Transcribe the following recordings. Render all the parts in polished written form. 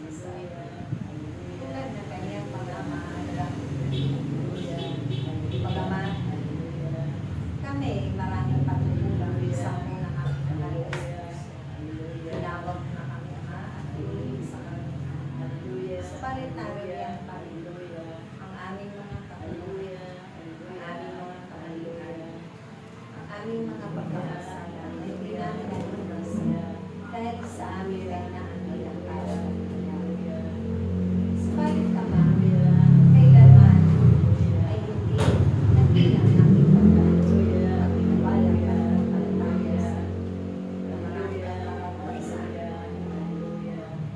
Tulad ng kanyang mga mahalagang bagaman kami maraming pagkukulang sa mga nakakalayo. Tinawag na kami sa kanya. Subalit naririyan pa rin ang aming mga kapuluyan, ang aming mga kapuluyan, ang aming mga pagkakasala na hindi namin nalulunod dahil sa amin ay naangilang para subalit Ama, kailanman ay hindi nagbilang namin pagkakawala at pagkakaya na marami ang mga paisan.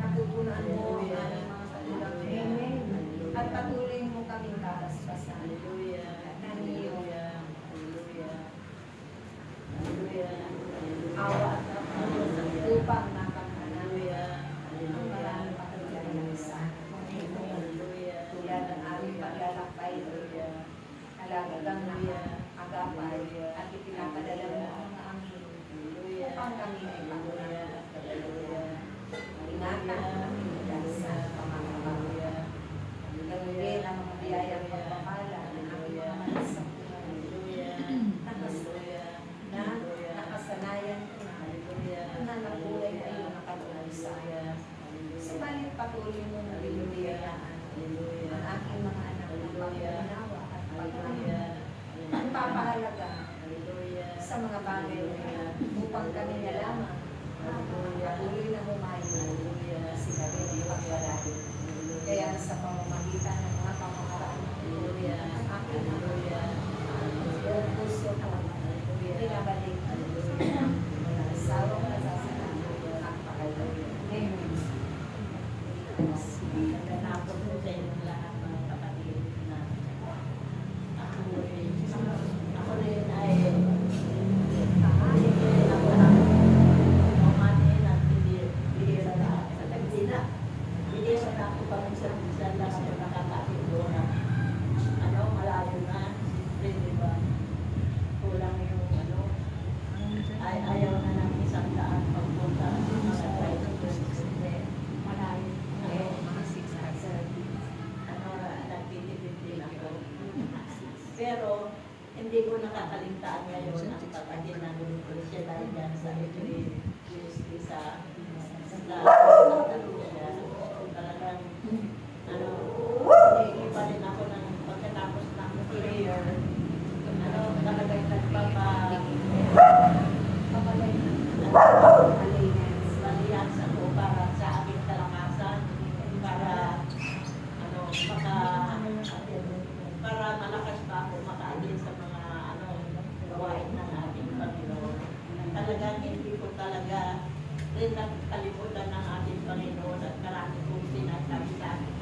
Napupunan mo ang aming mga kalulang. Amen. At patuloy mo kaming kabasbasan. At ng iyong awa at kapatid upang makamhanan ang maraming pagkakalayo sa amin. Tulad ng aming paglalakbay, halagagang agapay at ipinapadala mo ang mga amin upang kami ay pangunan at pagkakalayo. Ingatan ang aming sa pamamagitan. Gawin ang mga biyayang pagpapala ng aming mga malasang nakasanayan ko na nakulay na iyong nakatulad sa akin. Subalit patuloy mo na binibiyayaan ang aking mga anak ng pagpapanawa at pagpapahalaga sa mga bagay na upang kami na lamang patuloy na humayo sila rin ang pagpalari. Kaya sa pamamagitan ng mga pamamaraan ang aking buong puso ko pinabalik ang asawang nasasalamat at pagkakalayo. Amen. Nagtatapos mo sa inyong lahat mga kapatid na ako rin ay mamanin at hindi sa tagzina. Hindi sa ako pag-isa lang ako nakakapit doon na malayo na, siyempre, di ba? Kulang yung ay ayaw na ng isang daan pagpunta sa mga tricycles. Malayo. Mga 6 hours. Nagtitipid din ako. Pero, hindi ko nakakaligtaan ngayon ang kapatid ng siya dahil dyan sa USD sa Andalusia. Talagang, hindi pa rin ako ng pagkatapos ng prayer. Talagang nagpapalihans ako para sa aking kalakasan, para malakas pa ako makaagin sa mga gawain ng ating Panginoon. Talagang hindi ko talaga rin nakalimutan ng ating Panginoon at marami kong sinasabi sa akin.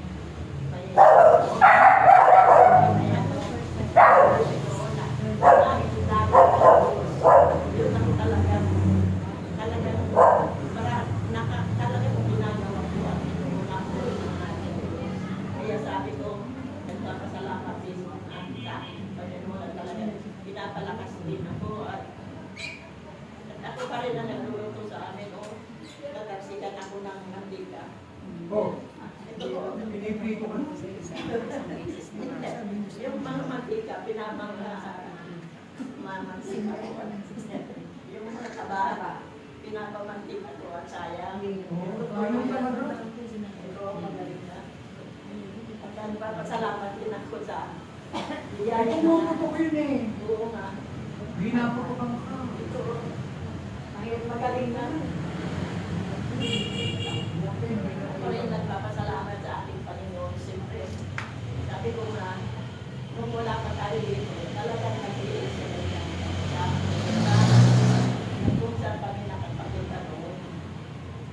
Kaya sabi ko, nagpapasalamat din sa aking Panginoon at talagang pinapalakas din ako at ako pa rin ang nagluluto sa amin nagsikan ako ng mantika. Piniprito ko na sa isa. Yung mga mantika, pinamangka mamantika ko. Yung mga kabara, pinapamantika ko at sayang. Ayun talaga. Ito, magaling na. At nagpapasalamat din ako sa Ay, tumututok yun eh. Oo nga. Binaputok ka. Ito, magaling na. Ako rin nagpapasalamat sa ating Panginoon. Siyempre, sabi ko nga, nung wala pa tayo dito, talagang nag-iis sa kanya. Kung saan kami nakapagpunta noon.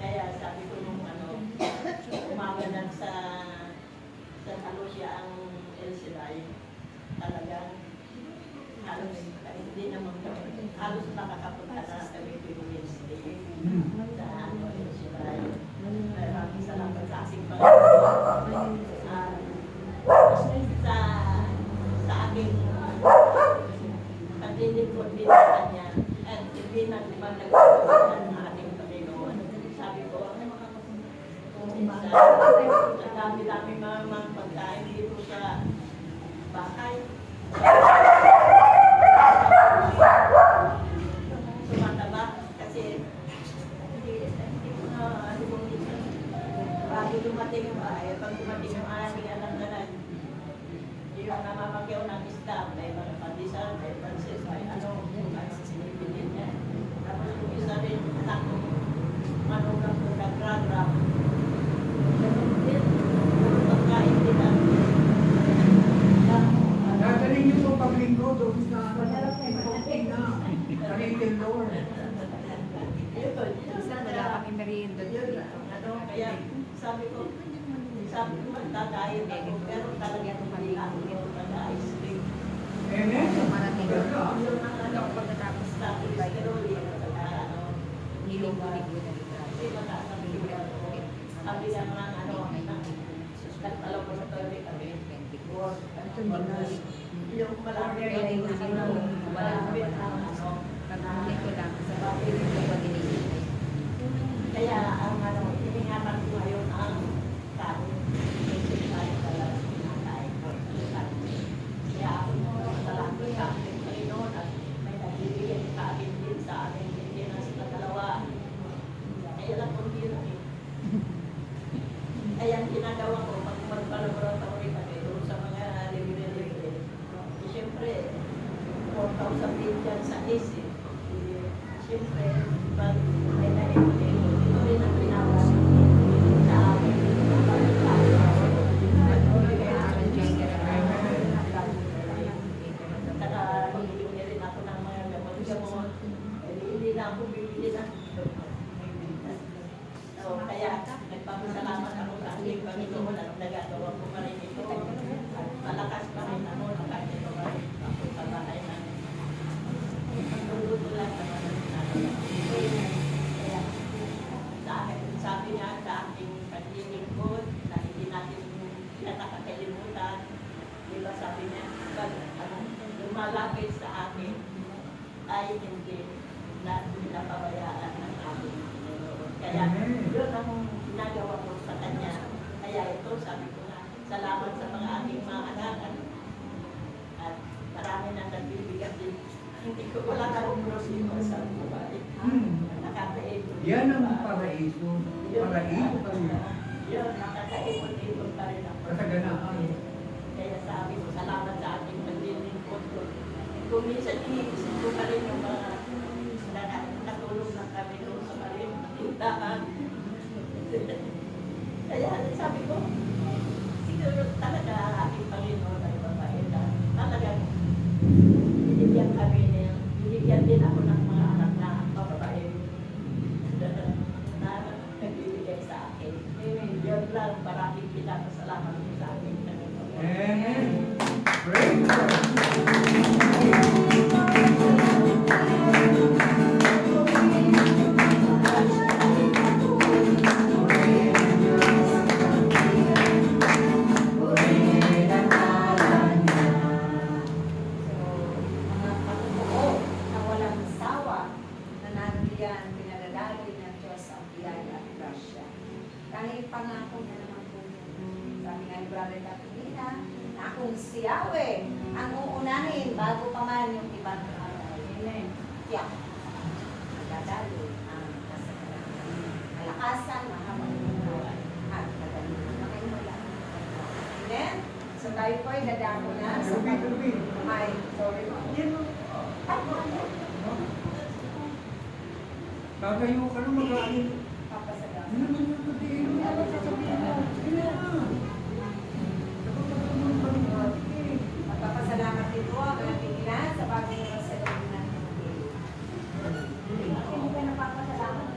Kaya sabi ko nung umaganan sa Santa Lucia ang El Siray, talagang halos hindi naman halos nakakapunta na kami Wednesday sa El Siray. Maraming salamat sa aking Panginoon. Sa aking paglilingkod din sa Kanya at hindi na naman nagpapagod ng ating Panginoon. Sabi ko, Ang dami-dami mga pagkain dito sa bahay. Sumataba kasi hindi ko na bago dumating yung bahay, pag dumating yung aming anak na yung namamagyaw ng staff, may mga pandesal, may Francis, may ano, sinipilin niya. Tapos yung isa rin, anak ko, manugang ko nag-grab. Yung pagkain din namin. Dadalhin niyo po paglinggo doon sa okay na. Little Lord. Wala kami merienda dito. Kaya sabi ko, magdadayin ako, pero talagang mali ako mag-ice cream. Amen. Marating Ganda. Yung mga ano, pagkatapos sa cholesterol, yung ano, niligo-ligo na dito. hindi matasabi ko ako. Sabi ng mga ano, nagtalaw ko sa toilet kami. Yung malaki yung ano, malapit ang ano, Pag-ulit ko lang sa bakit hindi ko dinigil. kaya ang ano, iningatan ko ngayon ang kanin. Kasi tayo talaga kinakain ko. Kaya ako salamat sa aking Panginoon at may nagbibigay sa akin din sa aking maintenance na dalawa. Kaya lang kung yun eh. Kaya ang ginagawa ko, pag magpalaboratory kami doon sa mga libre-libre, siyempre, 4,000 din dyan sa AC. Siyempre, pag may naipin, ito rin ang pinawag sa akin. Saka bibili rin ako ng mga gamot-gamot. Hindi na ako bibili na. So, kaya nagpapasalamat ako sa aking Panginoon at nagagawa ko pa rin ito. At malakas pa rin ako, nakakita pa rin ako sa bahay na tutulog lang naman kaya sa akin, sabi niya sa aking paglilingkod na hindi natin nakakalimutan. Diba sabi niya, pag lumalapit sa akin ay hindi na pinapabayaan ng aking Panginoon. Kaya yun ang ginagawa ko sa kanya. Kaya ito, sabi ko na, salamat sa mga aking mga anak at marami nang nagbibigay din. Hindi ko wala na umros dito sa babae. Nakakaipon. Yan ang paraiso. Paraiso pa rin. Yun, nakakaipon-ipon pa rin ako. Kasaganaan. Kaya sabi ko, salamat sa ating paglilingkod ko. Kung minsan iniisip ko pa rin yung mga natulog na kami doon sa malimtahan. Kaya sabi ko, siguro talaga ating Panginoon ay babae na talagang binigyan kami niya. Binigyan din ako ng mga anak na babae na nagbibigay sa akin. Yun lang, maraming pinapasalamat ko sa akin. Amen. Praise God. Mga patutuo na walang sawa na nandiyan pinalalagay ng Diyos ang biyaya at grasya. Kahit pangako na naman po sabi nga ni Brother Capilina, na akong si Yahweh ang uunahin bago pa man yung ibang araw. Amen. Yeah. Magdadalo ang kasalanan. Malakasan, mahabang buhay at kagalingan. Makaiwala. Amen? So tayo po ay dadako na sa ay, sorry. Kagayo ka na mag-aalin. Papasalamat. Ano naman yung patiin mo? Ano sasabihin mo? Sige na. Magpapasalamat dito ang ating ina sa bagong naman sa loob natin. Hindi ka napapasalamat.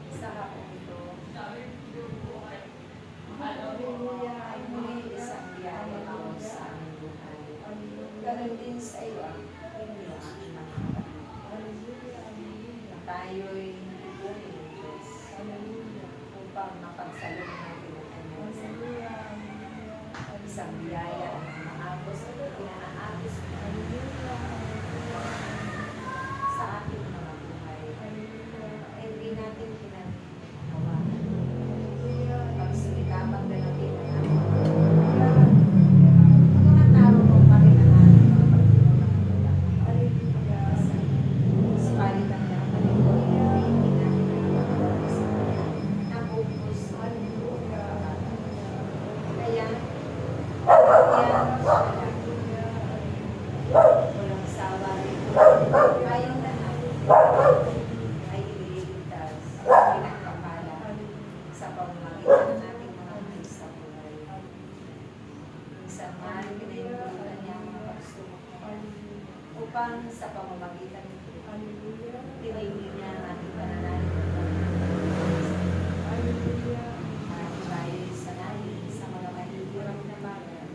Isa ka po ito. Hallelujah ay muli isang biyaya mo sa aming buhay. Ganun din sa iyo ang inyo ang mga kapatid. Tayo'y ibunin ng Diyos upang mapagsalong natin ang kanyang salita. Isang biyaya na maaga Tapos pinaaagos ko sa ating mga buhay. Hindi natin pinagawa. Pagsilikapag na natin ang ating mga tarunong pa rin ang ating mga pagsimulang subalit ang lahat ng ito ay hindi natin nabubuhos sa kaya walang sawa rin tayong lahat ay ililigtas pinagpapala sa pamamagitan ng ating mga mais sa buhay. Isang mahal pinahintulutan niya ang mga pagsubok upang sa pamamagitan nito tinigil niya ang ating pananalig dahil sa nais sa mga mahihirap na bagay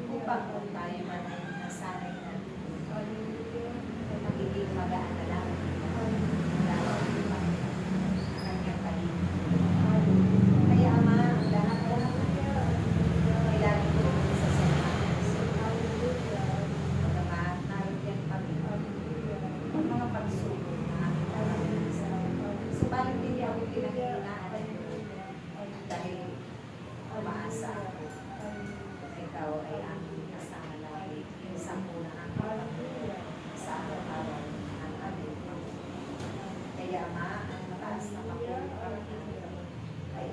upang kung tayo man ay nasanay na magiging magaan na lang ang kanyang kalimut. Kaya Ama, ang lahat-lahat ay lagi ko sa pagkamat narigyan kami ang mga pagsubok na aming lalaki. Subalit hindi ako pinaghinaan dahil umaasa ako na ikaw ay aming kasama lagi sa muna ang sa araw-araw ng aming kaya Ama, ang mataas na kapulungan ay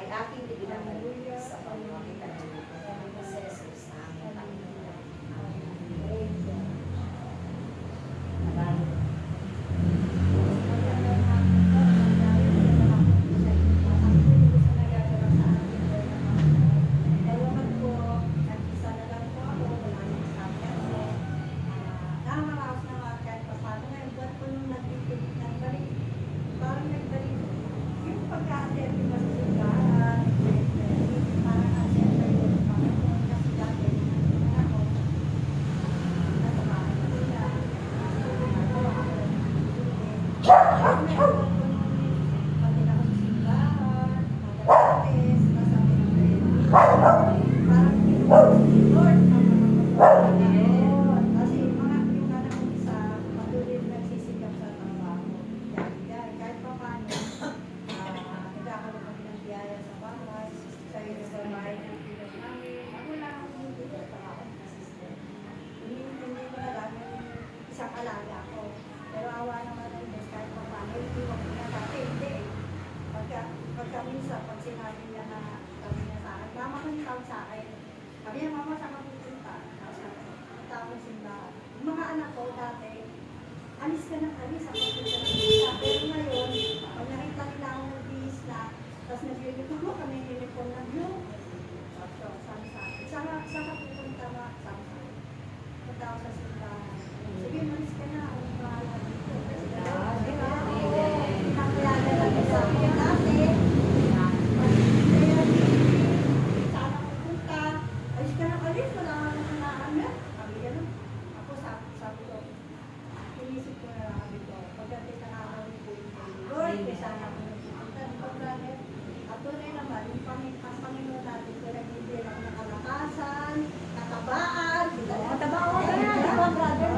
aking ibinabalik sa pamamagitan ng si Jesus na aming Panginoon. Amen. Alis ka ng alis, ako punta ng isa. Pero ngayon, pag nakita nila akong nag-iis na, tapos nag-uniform mo, kami uniform ng blue. So, sabi sa akin, saan ka pupunta ba? Sabi sa akin, punta ako sa simbahan. Sige, malis ka na, ako bahala dito. Kasi nakilala natin sa akin dati. Kaya, saan ako pupunta? Alis ka ng alis, wala ka na namin. Sabi gano'n. Ako, sabi ko, inisip ko na lang dito. Pagdating na nakakawin ko yung Lord, sana ako nagpunta ng pag-brother. At tunay naman, ang Panginoon natin, kaya hindi ako nakalakasan, natabaan. Natabaan ka na, diba, brother?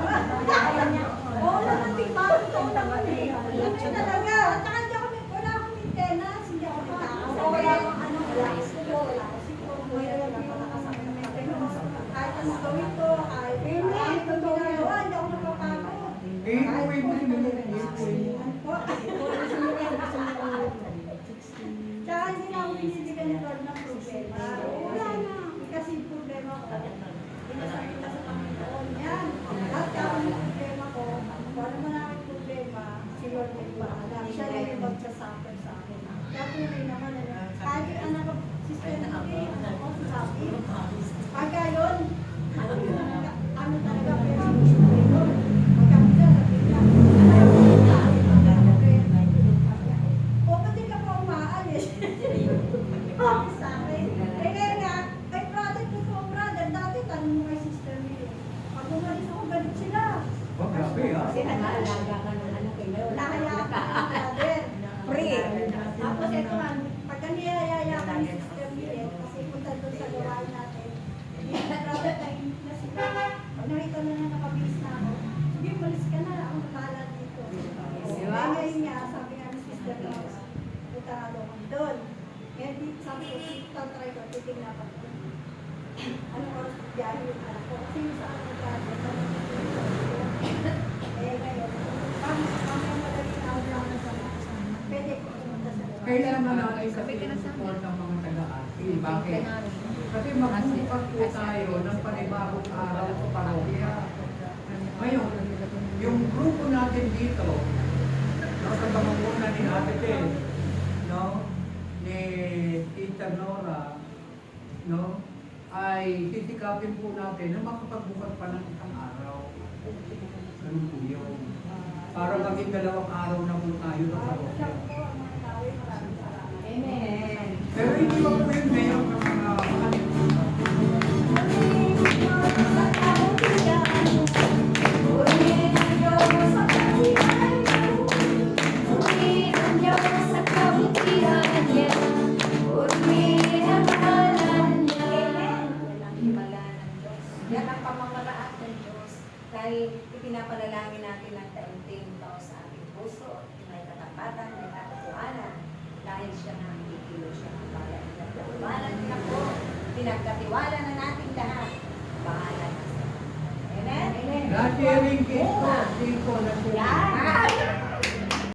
Oo naman, tigmawin ko naman eh. Yun talaga. At saka wala akong maintenance, hindi ako nakakasama. Wala akong ano, wala akong siguro, wala akong siguro. Mayroon lang ako nakasama ng maintenance. Kahit ano gawin ko, kahit ano ginagawa, hindi ako napapagod. Iuwi mo si Milo. Tsaka hindi na ako binibigyan ni Lord ng problema. Wala na. Kasi problema ko. Pinasabi ko sa Panginoon. Yan. Lahat ka ang problema ko. Kung ano man aking problema, si Lord may bahala. Siya na yung magsasuffer sa akin. Kaya tunay naman, kahit yung anak ko, sister na anak ko, sabi, pagka yun, ano talaga, pero yun, magkakita, sabi niya, o, pati ka pa umaalis. Sa akin. Eh, kaya nga, kay brother ko po, brother, dati tanong mo kay sister niyo. Pag umalis ako, galit sila. Oh, grabe ah. Kasi nag-aalaga ka ng anak kayo. Nakaya ka ng brother. Free. Tapos ito man, pagka niyayaya ka ni sister niyo, kasi punta doon sa gawain natin, magtatry ko, titignan ko. Anong oras biyahe yung anak ko? Kasi yung sa akin eh ngayon, mamaya madali na ako lang na pwede ko pumunta sa labas. Kailangan natin kasi support ng mga taga-ati. Bakit? Kasi magbubukas po tayo ng panibagong araw sa parokya. Ngayon, yung grupo natin dito, sa pamumunan ni Ate Ted, no? Ni Tita Nora, no? Ay sisikapin po natin na makapagbukas pa ng isang araw. Ganun po yun. Para maging 2 araw na po tayo sa parokya. Amen. Pero hindi pa po yun ngayon ng mga Yan ang pamamaraan ng Diyos. Dahil ipinapanalangin natin ng taimtim tao sa ating puso, may katapatan, may katotohanan. Dahil siya na ang ikilo siya ng bayan. Pinagkatiwala niya po. Pinagkatiwala na natin lahat. Bahala na siya. Amen? Amen. na-sharing case ko, na Yan.